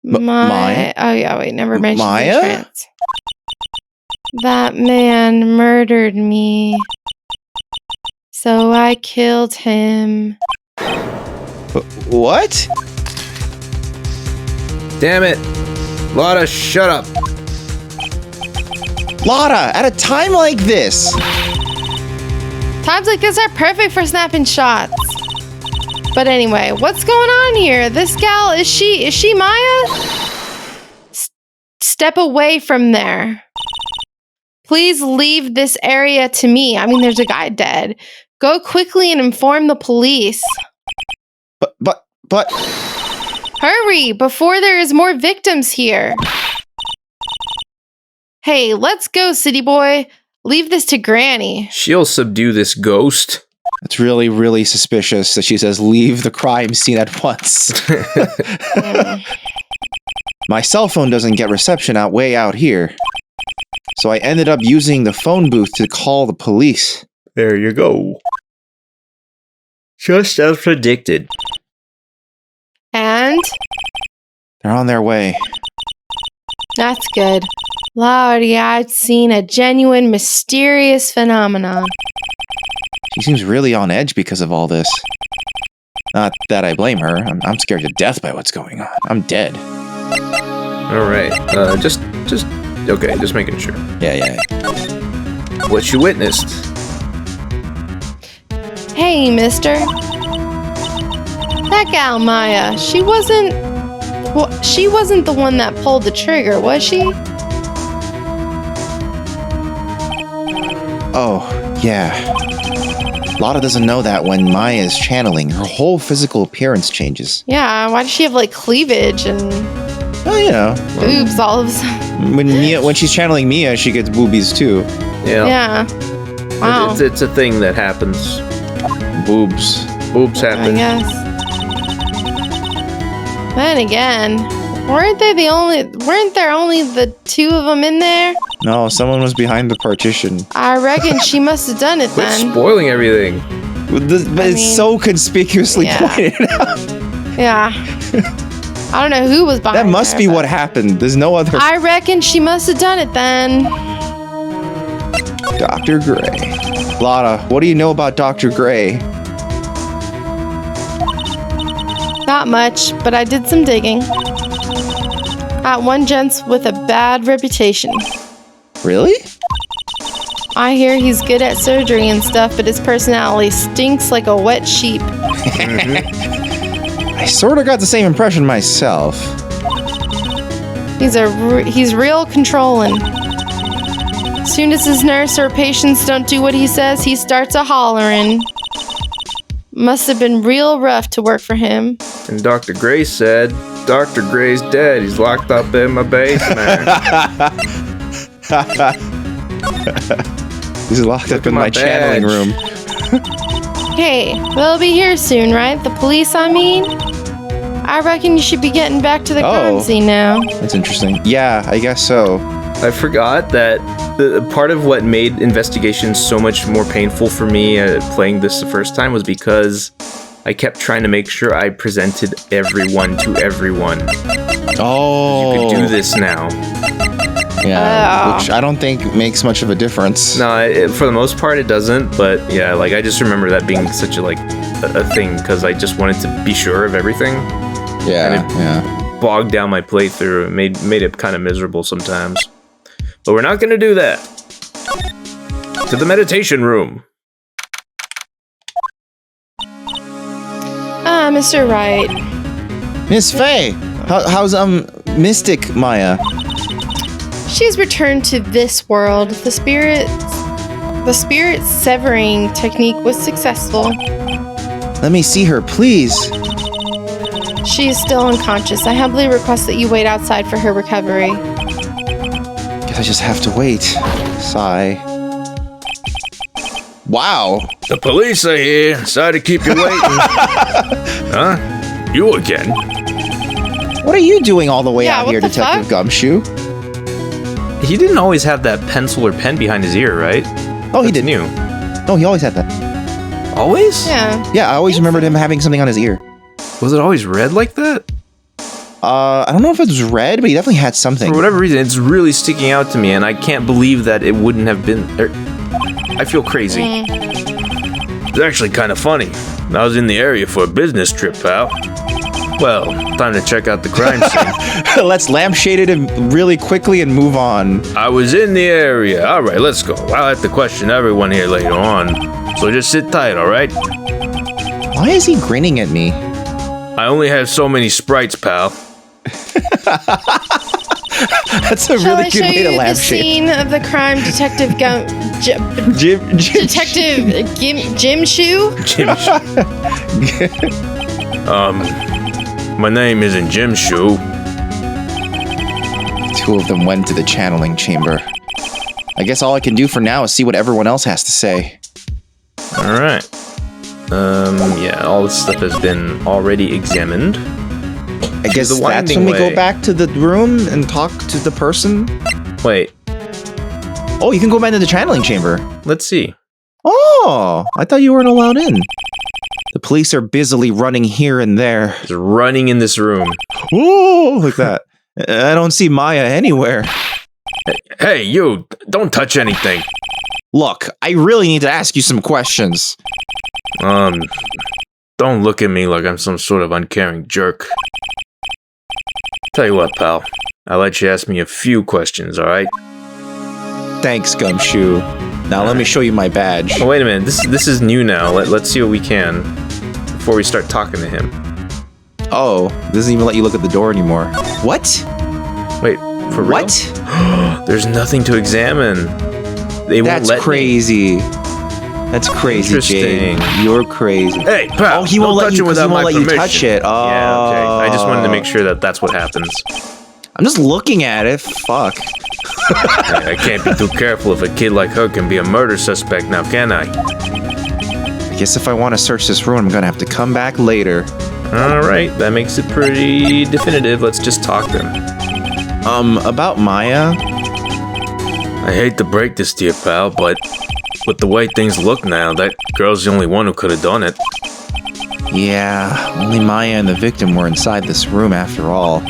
Maya? Oh yeah, wait, never mentioned Maya? the trance. That man murdered me. So I killed him. What? Damn it. Lotta, shut up. Lotta, at a time like this. Times like this are perfect for snapping shots. But anyway, what's going on here? This gal, is she Maya? Step away from there. Please leave this area to me. I mean, there's a guy dead. Go quickly and inform the police. But... Hurry, before there is more victims here. Hey, let's go, city boy. Leave this to Granny. She'll subdue this ghost. It's really, really suspicious that she says, leave the crime scene at once. My cell phone doesn't get reception way out here. So I ended up using the phone booth to call the police. There you go. Just as predicted. And? They're on their way. That's good. Lordy, I'd seen a genuine, mysterious phenomenon. She seems really on edge because of all this. Not that I blame her. I'm scared to death by what's going on. I'm dead. Alright, okay, just making sure. Yeah. What you witnessed? Hey, mister. That gal Maya, she wasn't the one that pulled the trigger, was she? Oh, yeah. Lotta doesn't know that when Maya is channeling, her whole physical appearance changes. Yeah, why does she have like cleavage and Oh, you know. boobs all of a sudden? When she's channeling Mia, she gets boobies too. Yeah. Wow. It's a thing that happens. Boobs. Boobs happen. I guess. Then again, weren't there only the two of them in there? No, someone was behind the partition. I reckon she must have done it Quit then. spoiling everything. But it's so conspicuously pointed out. Yeah. I don't know who was behind That must be what happened. There's no other... I reckon she must have done it then. Dr. Gray. Lotta, what do you know about Dr. Gray? Not much, but I did some digging. At one gents with a bad reputation. Really? I hear he's good at surgery and stuff, but his personality stinks like a wet sheep. I sort of got the same impression myself. He's real controlling. Soon as his nurse or patients don't do what he says, he starts a hollering. Must have been real rough to work for him. And Dr. Gray said, Dr. Gray's dead. He's locked up in my basement. He's locked up in my channeling room. Hey, they'll be here soon, right? The police, I mean? I reckon you should be getting back to the crime scene now. That's interesting. Yeah, I guess so. I forgot that the part of what made investigations so much more painful for me playing this the first time was because I kept trying to make sure I presented everyone to everyone. Oh. You could do this now. Yeah, which I don't think makes much of a difference. No, for the most part it doesn't, but yeah, like I just remember that being such a a thing because I just wanted to be sure of everything. Yeah, and it bogged down my playthrough and made it kind of miserable sometimes. But we're not going to do that. To the meditation room. Mr. Wright. Miss Fey, how's Mystic Maya? She's returned to this world. The spirit severing technique was successful. Let me see her, please. She's still unconscious. I humbly request that you wait outside for her recovery. Guess I just have to wait. Sigh. Wow. The police are here. Sorry to keep you waiting. Huh? You again? What are you doing all the way Yeah, out what here, the Detective fuck? Gumshoe? He didn't always have that pencil or pen behind his ear, right? Oh, he That's did. new. No, he always had that. Always? Yeah. Yeah, I always remembered him having something on his ear. Was it always red like that? I don't know if it was red, but he definitely had something. For whatever reason, it's really sticking out to me, and I can't believe that it wouldn't have been. I feel crazy. It's actually kind of funny. I was in the area for a business trip, pal. Well, time to check out the crime scene. Let's lampshade it really quickly and move on. I was in the area. All right, let's go. I'll have to question everyone here later on. So just sit tight, all right? Why is he grinning at me? I only have so many sprites, pal. That's a Shall really I good show way to you the lampshade. scene of the crime, Detective Detective Jim Shoe? My name isn't Jim Shoe. Two of them went to the channeling chamber. I guess all I can do for now is see what everyone else has to say. All right. Yeah, all this stuff has been already examined. I guess the that's winding when we way. go back to the room and talk to the person. Wait, Oh, you can go back to the channeling chamber. let's see. Oh, I thought you weren't allowed in. The police are busily running here and there. Just running in this room. Whoa, like that. I don't see Maya anywhere. Hey, you! Don't touch anything. Look, I really need to ask you some questions. Don't look at me like I'm some sort of uncaring jerk. Tell you what, pal. I'll let you ask me a few questions, alright? Thanks, Gumshoe. Now let me show you my badge. Oh, wait a minute. This is new now. Let's see what we can before we start talking to him. Oh, doesn't even let you look at the door anymore. What? Wait, for real? What? There's nothing to examine. They won't That's let me. crazy. That's crazy, Jay. Interesting. You're crazy. Hey, pal! Oh, he won't don't let touch you it because he without won't my let you permission. touch it. Oh. Yeah, okay. I just wanted to make sure that that's what happens. I'm just looking at it. Fuck. Hey, I can't be too careful if a kid like her can be a murder suspect now, can I? I guess if I want to search this room, I'm gonna have to come back later. All right, that makes it pretty definitive. Let's just talk to him. About Maya. I hate to break this to you, pal, but with the way things look now, that girl's the only one who could have done it. Yeah, only Maya and the victim were inside this room after all.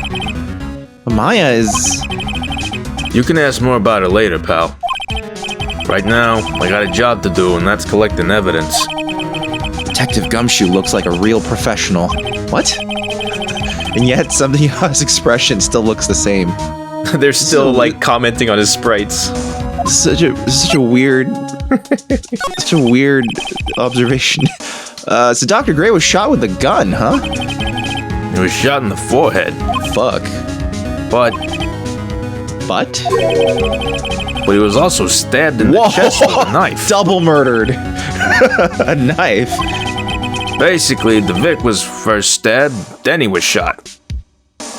But Maya is... You can ask more about it later, pal. Right now, I got a job to do, and that's collecting evidence. Detective Gumshoe looks like a real professional. What? And yet, something about his expression still looks the same. They're still like commenting on his sprites. Such a weird observation. So Dr. Gray was shot with a gun, huh? He was shot in the forehead, Fuck. but he was also stabbed in the chest with a knife. Double murdered. A knife. Basically, the Vic was first stabbed, then he was shot.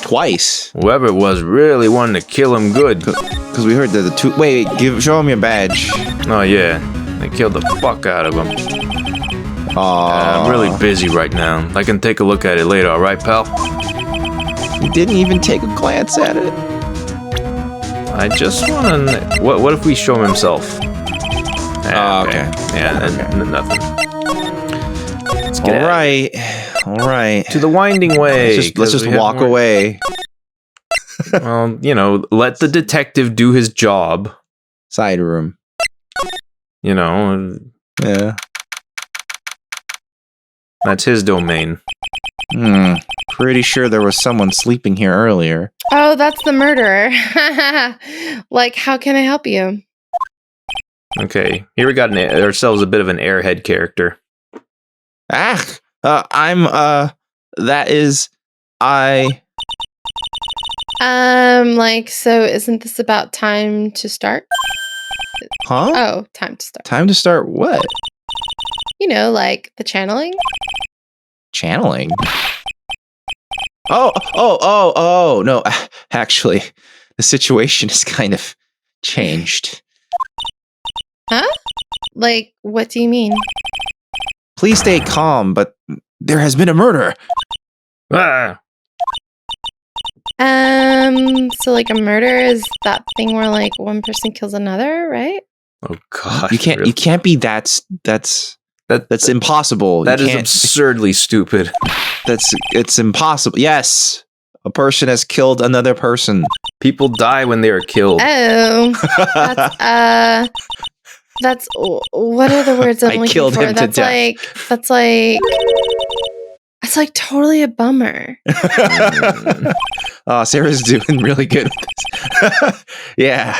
Twice. Whoever it was really wanted to kill him good. Because we heard that the two... Wait, show him your badge. Oh yeah, they killed the fuck out of him. I'm really busy right now. I can take a look at it later, alright, pal? He didn't even take a glance at it. I just want to. What if we show him himself? Okay. Yeah, Okay. nothing. Let's get All right. to the winding way. Let's just walk away. Well, let the detective do his job. Side room. Yeah. That's his domain. Pretty sure there was someone sleeping here earlier. Oh, that's the murderer. Like, how can I help you? Okay, here we got ourselves a bit of an airhead character. So isn't this about time to start? Huh? Oh, time to start. Time to start what? Like the channeling? Channeling? Oh, no. Actually, the situation has kind of changed. Huh? Like, what do you mean? Please stay calm, but there has been a murder. Ah, So like a murder is that thing where like one person kills another, right? Oh god. You can't be that's impossible. That You is can't- absurdly stupid. it's impossible. Yes. A person has killed another person. People die when they are killed. Oh, that's what are the words I'm I looking killed for? him to That's like totally a bummer. Oh, Sarah's doing really good with this. Yeah.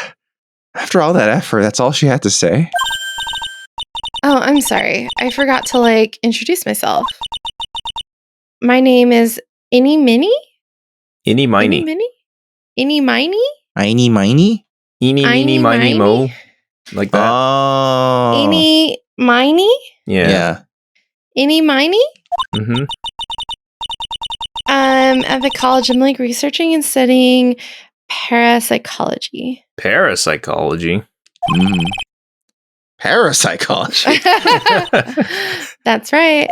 After all that effort, that's all she had to say. Oh, I'm sorry. I forgot to like introduce myself. My name is Innie Minnie? Eeny miny. Innie Miney? Einy miny? Eeny meeny miny mo. Like that. Oh. Innie Miney? Yeah. Innie Miney? Mm-hmm. At the college, I'm like researching and studying parapsychology. Parapsychology. Parapsychology. That's right.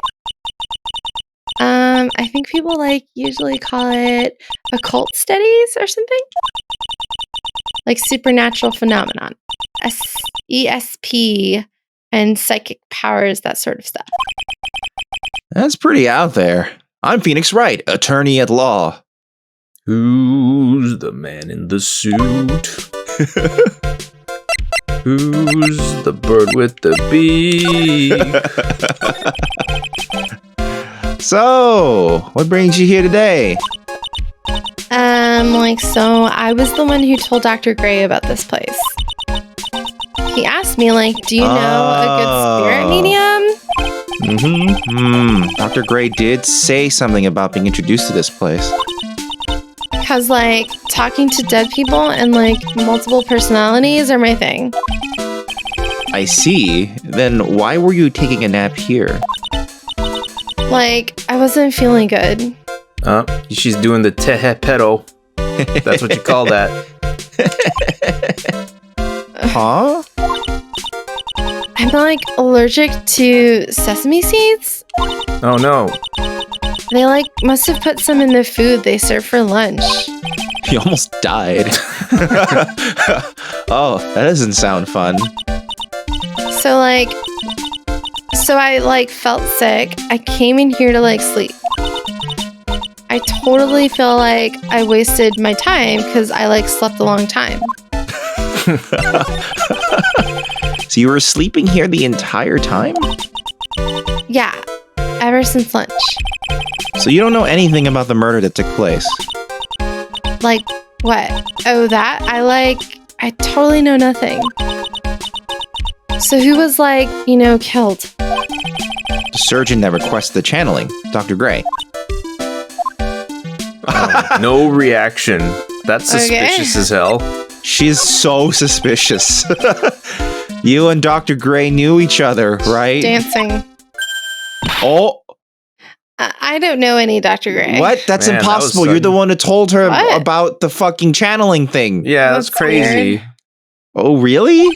I think people like usually call it occult studies or something. Like supernatural phenomenon. ESP and psychic powers, that sort of stuff. That's pretty out there. I'm Phoenix Wright, attorney at law. Who's the man in the suit? Who's the bird with the beak? So, what brings you here today? So I was the one who told Dr. Gray about this place. He asked me, like, do you know a good spirit medium? Dr. Gray did say something about being introduced to this place. Because, like, talking to dead people and, like, multiple personalities are my thing. I see. Then why were you taking a nap here? Like, I wasn't feeling good. She's doing the tehe-pero. That's what you call that. Huh? I'm, like, allergic to sesame seeds. Oh no. They, like, must have put some in the food they serve for lunch. You almost died. Oh, that doesn't sound fun. So I, like, felt sick. I came in here to, like, sleep. I totally feel like I wasted my time because I, like, slept a long time. So you were sleeping here the entire time? Yeah, ever since lunch. So you don't know anything about the murder that took place? Like, what? Oh, that? I totally know nothing. So who was, like, killed? The surgeon that requested the channeling, Dr. Gray. No reaction. That's suspicious as hell. She's so suspicious. You and Dr. Gray knew each other, right? Dancing. Oh, I don't know any Dr. Gray. what? That's Man, that was impossible. You're the sudden. one who told her What? about the fucking channeling thing. Yeah, that's That's crazy. weird. Oh, really?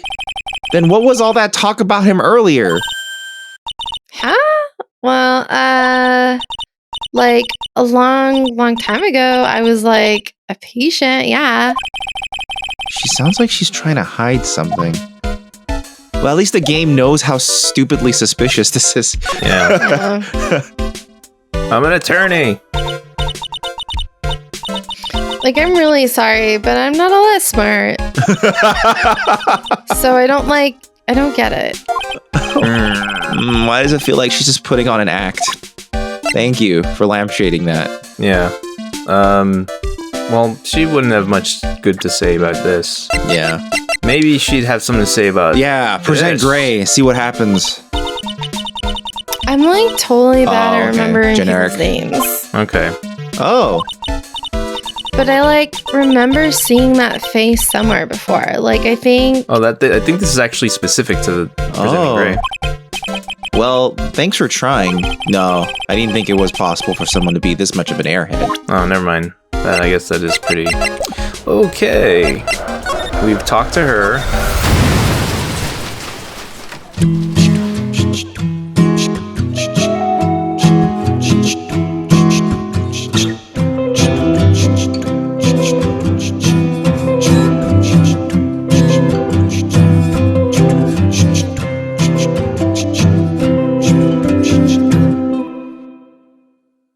Then what was all that talk about him earlier? Huh? Well, like a long time ago, I was like a patient, yeah. She sounds like she's trying to hide something. Well, at least the game knows how stupidly suspicious this is. Yeah. I'm an attorney. Like, I'm really sorry, but I'm not all that smart. So I don't get it. Why does it feel like she's just putting on an act? Thank you for lampshading that. Yeah. Well, she wouldn't have much good to say about this. Yeah. Maybe she'd have something to say about Yeah, present Yes. Gray, see what happens. I'm like totally bad Oh, at okay. remembering Generic. people's names. Okay. Oh, But I like remember seeing that face somewhere before. Like, I think Oh, I think this is actually specific to Presenting Oh. Gray. well, Well, thanks for trying. No, I didn't think it was possible for someone to be this much of an airhead. Oh, never mind. I guess that is pretty... Okay. We've talked to her.